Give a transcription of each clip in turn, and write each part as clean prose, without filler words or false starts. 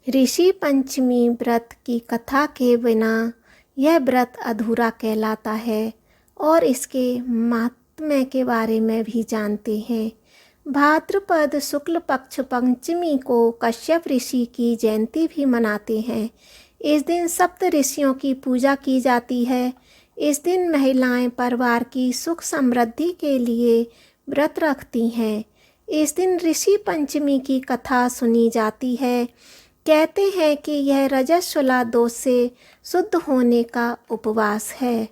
ऋषि पंचमी व्रत की कथा के बिना यह व्रत अधूरा कहलाता है और इसके महात्म्य के बारे में भी जानते हैं। भाद्रपद शुक्ल पक्ष पंचमी को कश्यप ऋषि की जयंती भी मनाते हैं। इस दिन सप्त ऋषियों की पूजा की जाती है। इस दिन महिलाएं परिवार की सुख समृद्धि के लिए व्रत रखती हैं। इस दिन ऋषि पंचमी की कथा सुनी जाती है। कहते हैं कि यह रजस्वला दोष से शुद्ध होने का उपवास है।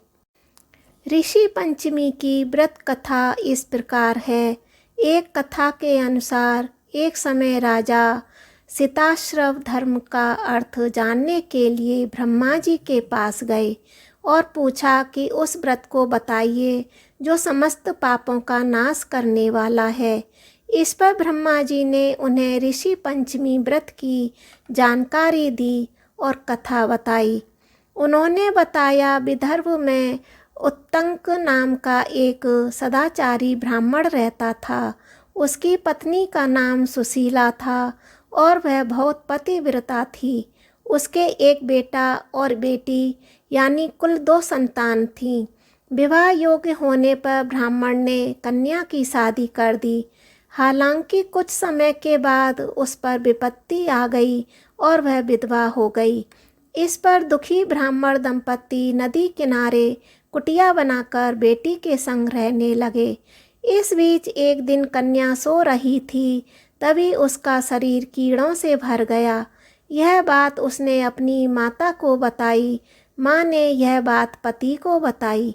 ऋषि पंचमी की व्रत कथा इस प्रकार है। एक कथा के अनुसार एक समय राजा सिताश्रव धर्म का अर्थ जानने के लिए ब्रह्मा जी के पास गए और पूछा कि उस व्रत को बताइए जो समस्त पापों का नाश करने वाला है। इस पर ब्रह्मा जी ने उन्हें ऋषि पंचमी व्रत की जानकारी दी और कथा बताई। उन्होंने बताया, विदर्भ में उत्तंक नाम का एक सदाचारी ब्राह्मण रहता था। उसकी पत्नी का नाम सुशीला था और वह बहुत पतिव्रता थी। उसके एक बेटा और बेटी यानी कुल 2 संतान थीं। विवाह योग्य होने पर ब्राह्मण ने कन्या की शादी कर दी। हालांकि कुछ समय के बाद उस पर विपत्ति आ गई और वह विधवा हो गई। इस पर दुखी ब्राह्मण दंपति नदी किनारे कुटिया बनाकर बेटी के संग रहने लगे। इस बीच एक दिन कन्या सो रही थी, तभी उसका शरीर कीड़ों से भर गया। यह बात उसने अपनी माता को बताई। माँ ने यह बात पति को बताई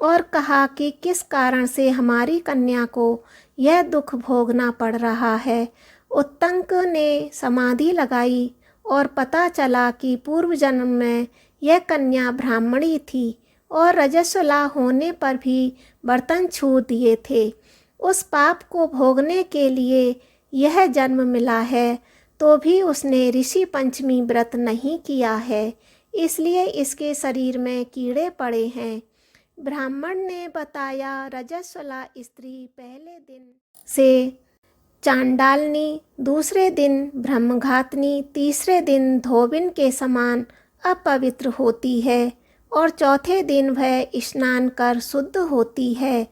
और कहा कि किस कारण से हमारी कन्या को यह दुख भोगना पड़ रहा है। उत्तंक ने समाधि लगाई और पता चला कि पूर्व जन्म में यह कन्या ब्राह्मणी थी और रजस्वला होने पर भी बर्तन छू दिए थे। उस पाप को भोगने के लिए यह जन्म मिला है, तो भी उसने ऋषि पंचमी व्रत नहीं किया है, इसलिए इसके शरीर में कीड़े पड़े हैं। ब्राह्मण ने बताया, रजस्वला स्त्री पहले दिन से चांडालनी, दूसरे दिन ब्रह्मघातनी, तीसरे दिन धोबिन के समान अपवित्र होती है और चौथे दिन वह स्नान कर शुद्ध होती है।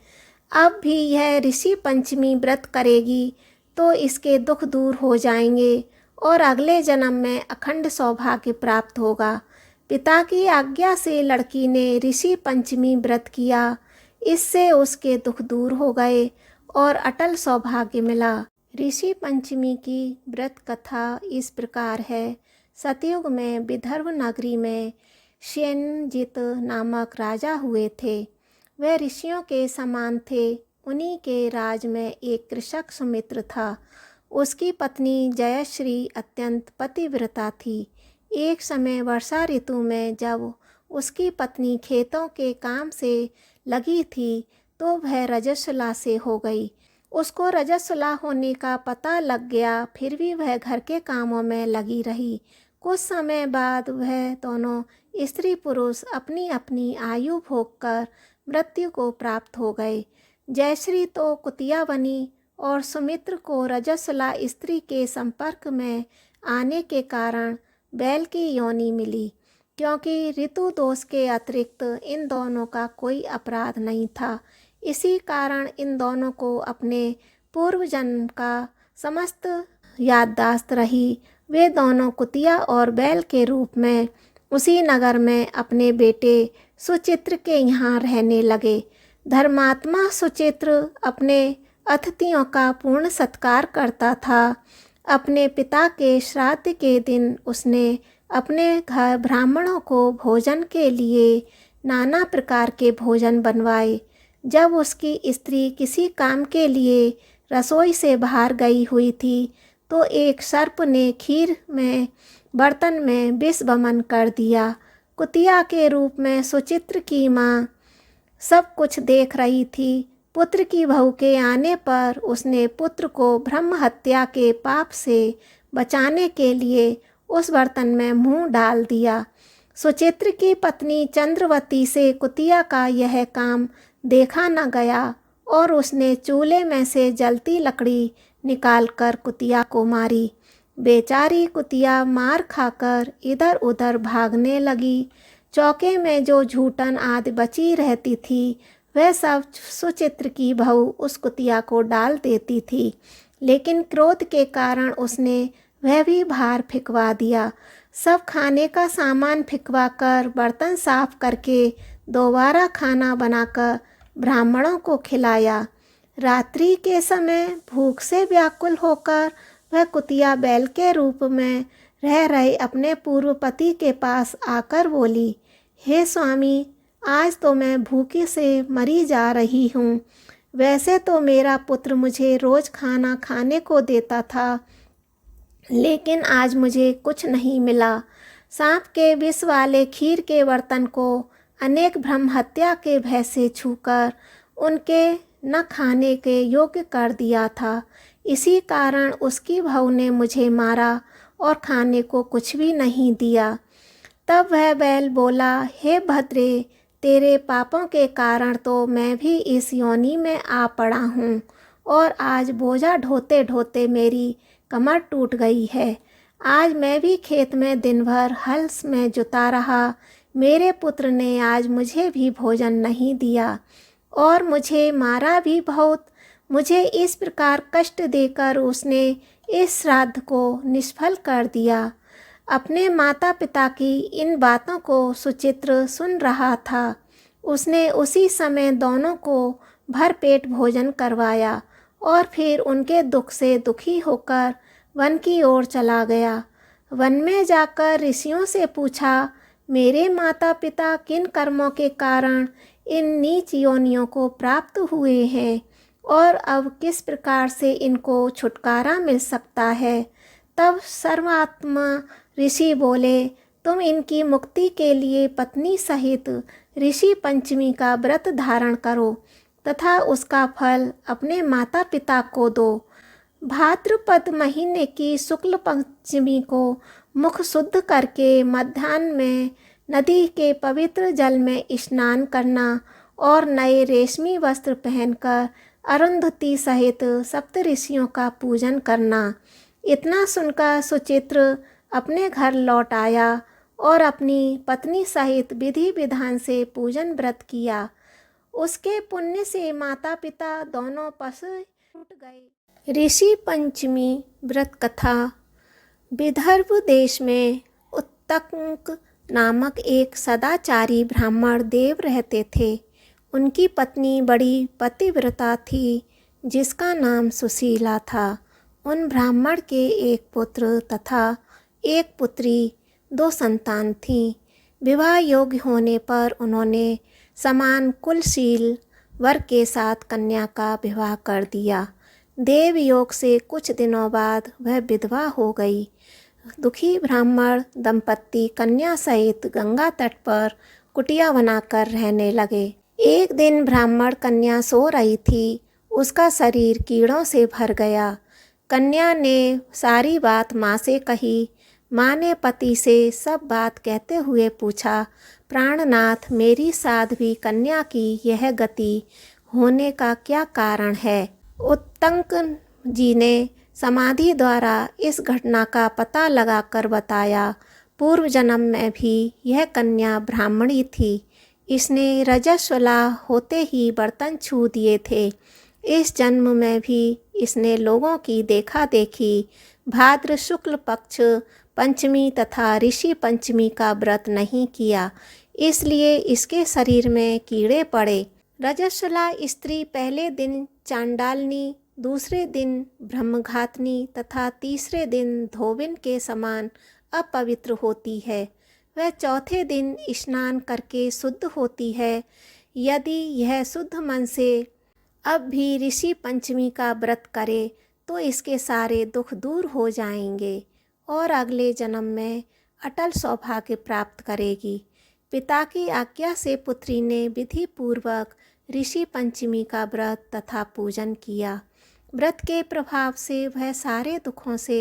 अब भी यह ऋषि पंचमी व्रत करेगी तो इसके दुख दूर हो जाएंगे और अगले जन्म में अखंड सौभाग्य प्राप्त होगा। पिता की आज्ञा से लड़की ने ऋषि पंचमी व्रत किया। इससे उसके दुख दूर हो गए और अटल सौभाग्य मिला। ऋषि पंचमी की व्रत कथा इस प्रकार है। सतयुग में विदर्भ नगरी में श्येनजित नामक राजा हुए थे। वे ऋषियों के समान थे। उन्हीं के राज में एक कृषक सुमित्र था। उसकी पत्नी जयश्री अत्यंत पतिव्रता थी। एक समय वर्षा ऋतु में जब उसकी पत्नी खेतों के काम से लगी थी तो वह रजस्वला से हो गई। उसको रजस्वला होने का पता लग गया, फिर भी वह घर के कामों में लगी रही। कुछ समय बाद वह दोनों स्त्री पुरुष अपनी अपनी आयु भोग कर मृत्यु को प्राप्त हो गए। जयश्री तो कुतिया बनी और सुमित्र को रजस्वला स्त्री के संपर्क में आने के कारण बैल की योनि मिली, क्योंकि ऋतु दोष के अतिरिक्त इन दोनों का कोई अपराध नहीं था। इसी कारण इन दोनों को अपने पूर्व जन्म का समस्त याददाश्त रही। वे दोनों कुतिया और बैल के रूप में उसी नगर में अपने बेटे सुचित्र के यहाँ रहने लगे। धर्मात्मा सुचित्र अपने अतिथियों का पूर्ण सत्कार करता था। अपने पिता के श्राद्ध के दिन उसने अपने घर ब्राह्मणों को भोजन के लिए नाना प्रकार के भोजन बनवाए। जब उसकी स्त्री किसी काम के लिए रसोई से बाहर गई हुई थी तो एक सर्प ने खीर में बर्तन में विष वमन कर दिया। कुतिया के रूप में सुचित्र की माँ सब कुछ देख रही थी। पुत्र की बहू के आने पर उसने पुत्र को ब्रह्म हत्या के पाप से बचाने के लिए उस बर्तन में मुंह डाल दिया। सुचित्र की पत्नी चंद्रवती से कुतिया का यह काम देखा न गया और उसने चूल्हे में से जलती लकड़ी निकालकर कुतिया को मारी। बेचारी कुतिया मार खाकर इधर उधर भागने लगी। चौके में जो झूठन आदि बची रहती थी वह सब सुचित्र की बहू उस कुतिया को डाल देती थी, लेकिन क्रोध के कारण उसने वह भी बाहर फेंकवा दिया। सब खाने का सामान फेंकवा कर बर्तन साफ करके दोबारा खाना बनाकर ब्राह्मणों को खिलाया। रात्रि के समय भूख से व्याकुल होकर वह कुतिया बैल के रूप में रह रहे अपने पूर्व पति के पास आकर बोली, हे स्वामी, आज तो मैं भूखे से मरी जा रही हूँ। वैसे तो मेरा पुत्र मुझे रोज़ खाना खाने को देता था, लेकिन आज मुझे कुछ नहीं मिला। सांप के विष वाले खीर के बर्तन को अनेक ब्रह्म हत्या के भय से छूकर उनके न खाने के योग्य कर दिया था। इसी कारण उसकी बहू ने मुझे मारा और खाने को कुछ भी नहीं दिया। तब वह बैल बोला, हे भद्रे, तेरे पापों के कारण तो मैं भी इस योनि में आ पड़ा हूँ और आज बोझा ढोते ढोते मेरी कमर टूट गई है। आज मैं भी खेत में दिन भर हल में जुता रहा। मेरे पुत्र ने आज मुझे भी भोजन नहीं दिया और मुझे मारा भी बहुत। मुझे इस प्रकार कष्ट देकर उसने इस श्राद्ध को निष्फल कर दिया। अपने माता पिता की इन बातों को सुचित्र सुन रहा था। उसने उसी समय दोनों को भरपेट भोजन करवाया और फिर उनके दुख से दुखी होकर वन की ओर चला गया। वन में जाकर ऋषियों से पूछा, मेरे माता पिता किन कर्मों के कारण इन नीच योनियों को प्राप्त हुए हैं और अब किस प्रकार से इनको छुटकारा मिल सकता है। तब सर्वात्मा ऋषि बोले, तुम इनकी मुक्ति के लिए पत्नी सहित ऋषि पंचमी का व्रत धारण करो तथा उसका फल अपने माता पिता को दो। भाद्रपद महीने की शुक्ल पंचमी को मुख शुद्ध करके मध्याह्न में नदी के पवित्र जल में स्नान करना और नए रेशमी वस्त्र पहनकर अरुंधति सहित सप्तऋषियों का पूजन करना। इतना सुनकर सुचित्र अपने घर लौट आया और अपनी पत्नी सहित विधि विधान से पूजन व्रत किया। उसके पुण्य से माता पिता दोनों पशु छूट गए। ऋषि पंचमी व्रत कथा। विदर्भ देश में उत्तंक नामक एक सदाचारी ब्राह्मण देव रहते थे। उनकी पत्नी बड़ी पतिव्रता थी, जिसका नाम सुशीला था। उन ब्राह्मण के एक पुत्र तथा एक पुत्री, 2 संतान थीं। विवाह योग्य होने पर उन्होंने समान कुलशील वर के साथ कन्या का विवाह कर दिया। देव योग से कुछ दिनों बाद वह विधवा हो गई। दुखी ब्राह्मण दंपत्ति कन्या सहित गंगा तट पर कुटिया बनाकर रहने लगे। एक दिन ब्राह्मण कन्या सो रही थी। उसका शरीर कीड़ों से भर गया। कन्या ने सारी बात माँ से कही। माँ ने पति से सब बात कहते हुए पूछा, प्राणनाथ, मेरी साध्वी कन्या की यह गति होने का क्या कारण है। उत्तंक जी ने समाधि द्वारा इस घटना का पता लगाकर बताया। पूर्व जन्म में भी यह कन्या ब्राह्मणी थी। इसने रजस्वला होते ही बर्तन छू दिए थे। इस जन्म में भी इसने लोगों की देखा देखी भाद्र शुक्ल पक्ष पंचमी तथा ऋषि पंचमी का व्रत नहीं किया, इसलिए इसके शरीर में कीड़े पड़े। रजस्वला स्त्री पहले दिन चांडालनी, दूसरे दिन ब्रह्मघातनी तथा तीसरे दिन धोबिन के समान अपवित्र होती है। वह चौथे दिन स्नान करके शुद्ध होती है। यदि यह शुद्ध मन से अब भी ऋषि पंचमी का व्रत करे तो इसके सारे दुख दूर हो जाएंगे और अगले जन्म में अटल सौभाग्य प्राप्त करेगी। पिता की आज्ञा से पुत्री ने विधि पूर्वक ऋषि पंचमी का व्रत तथा पूजन किया। व्रत के प्रभाव से वह सारे दुखों से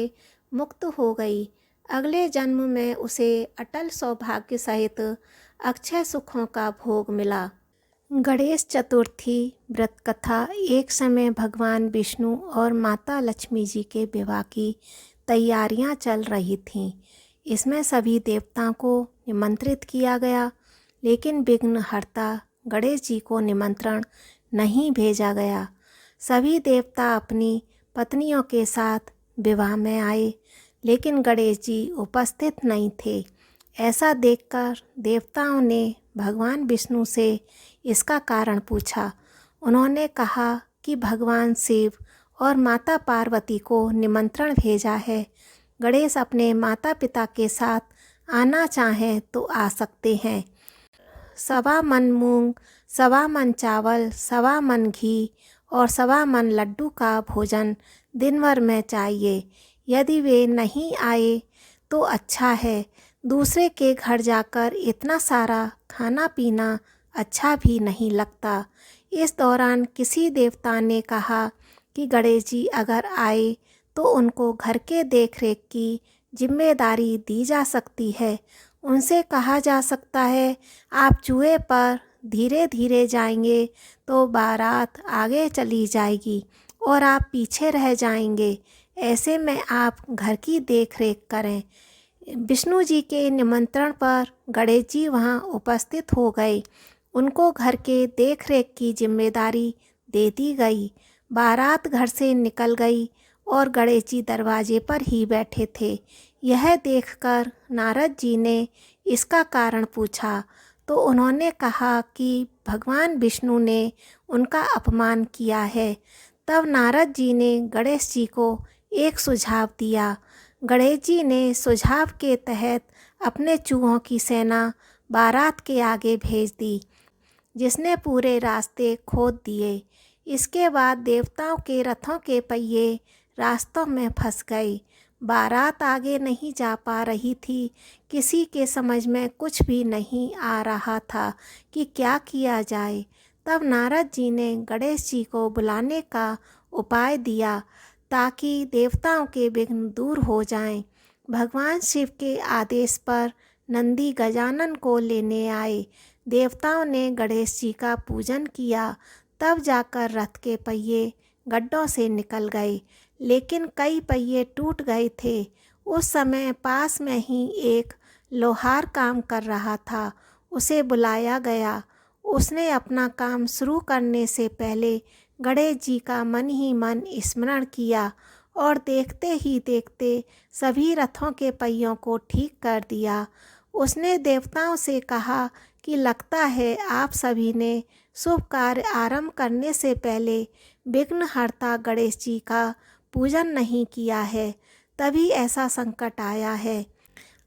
मुक्त हो गई। अगले जन्म में उसे अटल सौभाग्य सहित अक्षय सुखों का भोग मिला। गणेश चतुर्थी व्रत कथा। एक समय भगवान विष्णु और माता लक्ष्मी जी के विवाह की तैयारियां चल रही थीं। इसमें सभी देवताओं को निमंत्रित किया गया, लेकिन विघ्नहर्ता गणेश जी को निमंत्रण नहीं भेजा गया। सभी देवता अपनी पत्नियों के साथ विवाह में आए, लेकिन गणेश जी उपस्थित नहीं थे। ऐसा देखकर देवताओं ने भगवान विष्णु से इसका कारण पूछा। उन्होंने कहा कि भगवान शिव और माता पार्वती को निमंत्रण भेजा है। गणेश अपने माता पिता के साथ आना चाहें तो आ सकते हैं। 1.25 मन मूंग, 1.25 मन चावल, 1.25 मन घी और 1.25 मन लड्डू का भोजन दिन भर में चाहिए। यदि वे नहीं आए तो अच्छा है। दूसरे के घर जाकर इतना सारा खाना पीना अच्छा भी नहीं लगता। इस दौरान किसी देवता ने कहा कि गणेश जी अगर आए तो उनको घर के देखरेख की जिम्मेदारी दी जा सकती है। उनसे कहा जा सकता है, आप चूहे पर धीरे धीरे जाएंगे तो बारात आगे चली जाएगी और आप पीछे रह जाएंगे। ऐसे में आप घर की देखरेख करें। विष्णु जी के निमंत्रण पर गणेश जी वहाँ उपस्थित हो गए। उनको घर के देखरेख की जिम्मेदारी दे दी गई। बारात घर से निकल गई और गणेश जी दरवाजे पर ही बैठे थे। यह देखकर नारद जी ने इसका कारण पूछा, तो उन्होंने कहा कि भगवान विष्णु ने उनका अपमान किया है। तब नारद जी ने गणेश जी को एक सुझाव दिया। गणेश जी ने सुझाव के तहत अपने चूहों की सेना बारात के आगे भेज दी, जिसने पूरे रास्ते खोद दिए। इसके बाद देवताओं के रथों के पहिए रास्तों में फंस गए। बारात आगे नहीं जा पा रही थी। किसी के समझ में कुछ भी नहीं आ रहा था कि क्या किया जाए। तब नारद जी ने गणेश जी को बुलाने का उपाय दिया ताकि देवताओं के विघ्न दूर हो जाएं। भगवान शिव के आदेश पर नंदी गजानन को लेने आए। देवताओं ने गणेश जी का पूजन किया, तब जाकर रथ के पहिए गड्ढों से निकल गए, लेकिन कई पहिए टूट गए थे। उस समय पास में ही एक लोहार काम कर रहा था। उसे बुलाया गया। उसने अपना काम शुरू करने से पहले गणेश जी का मन ही मन स्मरण किया और देखते ही देखते सभी रथों के पहियों को ठीक कर दिया। उसने देवताओं से कहा कि लगता है आप सभी ने शुभ कार्य आरंभ करने से पहले विघ्नहर्ता गणेश जी का पूजन नहीं किया है, तभी ऐसा संकट आया है।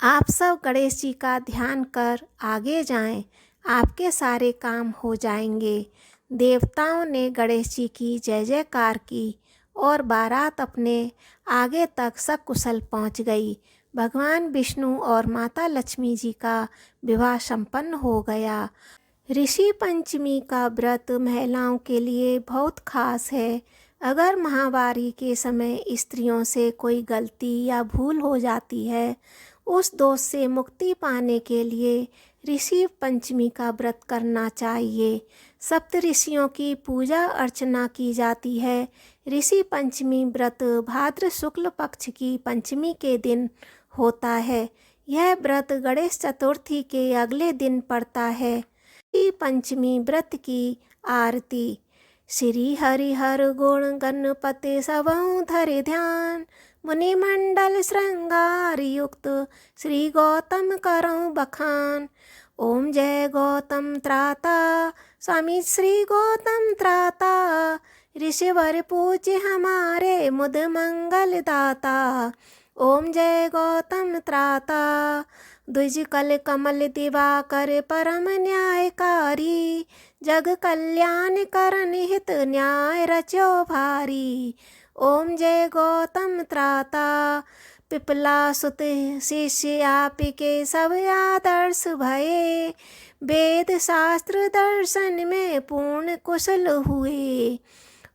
आप सब गणेश जी का ध्यान कर आगे जाएं, आपके सारे काम हो जाएंगे। देवताओं ने गणेश जी की जय जयकार की और बारात अपने आगे तक सकुशल पहुंच गई। भगवान विष्णु और माता लक्ष्मी जी का विवाह संपन्न हो गया। ऋषि पंचमी का व्रत महिलाओं के लिए बहुत खास है। अगर माहवारी के समय स्त्रियों से कोई गलती या भूल हो जाती है, उस दोष से मुक्ति पाने के लिए ऋषि पंचमी का व्रत करना चाहिए। सप्त ऋषियों की पूजा अर्चना की जाती है। ऋषि पंचमी व्रत भाद्र शुक्ल पक्ष की पंचमी के दिन होता है। यह व्रत गणेश चतुर्थी के अगले दिन पड़ता है। ऋषि पंचमी व्रत की आरती। श्री हरिहर गुण गणपति सबहु धरि ध्यान, मुनि मंडल श्रृंगार युक्त श्री गौतम करऊं बखान। ओम जय गौतम त्राता स्वामी श्री गौतम त्राता, ऋषिवर पूज्य हमारे मुद मंगल दाता। ओम जय गौतम त्राता द्विज कल कमल दिवाकर परम न्यायकारी, जग कल्याण करन हित न्याय रचो भारी। ओम जय गौतम त्राता पिपला सुत शिष्य आपके सब आदर्श भये, वेद शास्त्र दर्शन में पूर्ण कुशल हुए।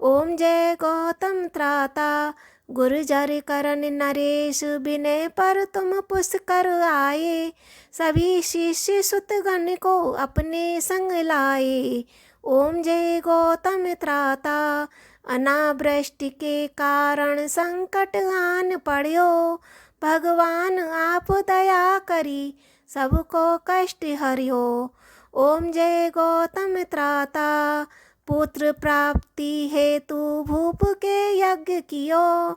ओम जय गौतम त्राता गुर्जर करन नरेश, विनय पर तुम पुष्कर आए, सभी शिष्य सुतगण को अपने संग लाए। ओम जय गौतम त्राता अनावृष्टि के कारण संकट आन पड़ियो, भगवान आप दया करी सबको कष्ट हरियो। ओम जय गौतम त्राता, पुत्र प्राप्ति हेतु भूप के यज्ञ कियो,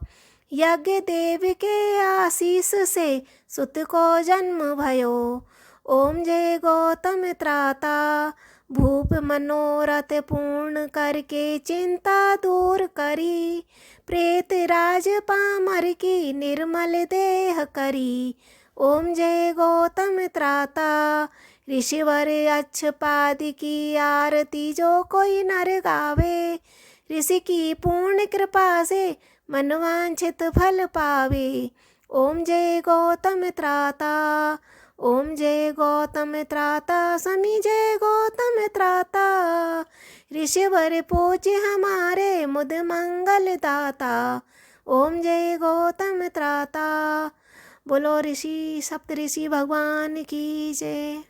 यज्ञ देव के आशीष से सुत को जन्म भयो। ओम जय गौतम त्राता, भूप मनोरथ पूर्ण करके चिंता दूर करी, प्रेत राज पामर की निर्मल देह करी। ओम जय गौतम त्राता, ऋषिवर अच्छपाद की आरती जो कोई नर गावे, ऋषि की पूर्ण कृपा से मनवांछित फल पावे। ओम जय गौतम त्राता, ओम जय गौतम त्राता, समी जय गौतम त्राता, ऋषिवर पूज्य हमारे मुद मंगल दाता। ओम जय गौतम त्राता। बोलो ऋषि सप्त ऋषि भगवान की जय।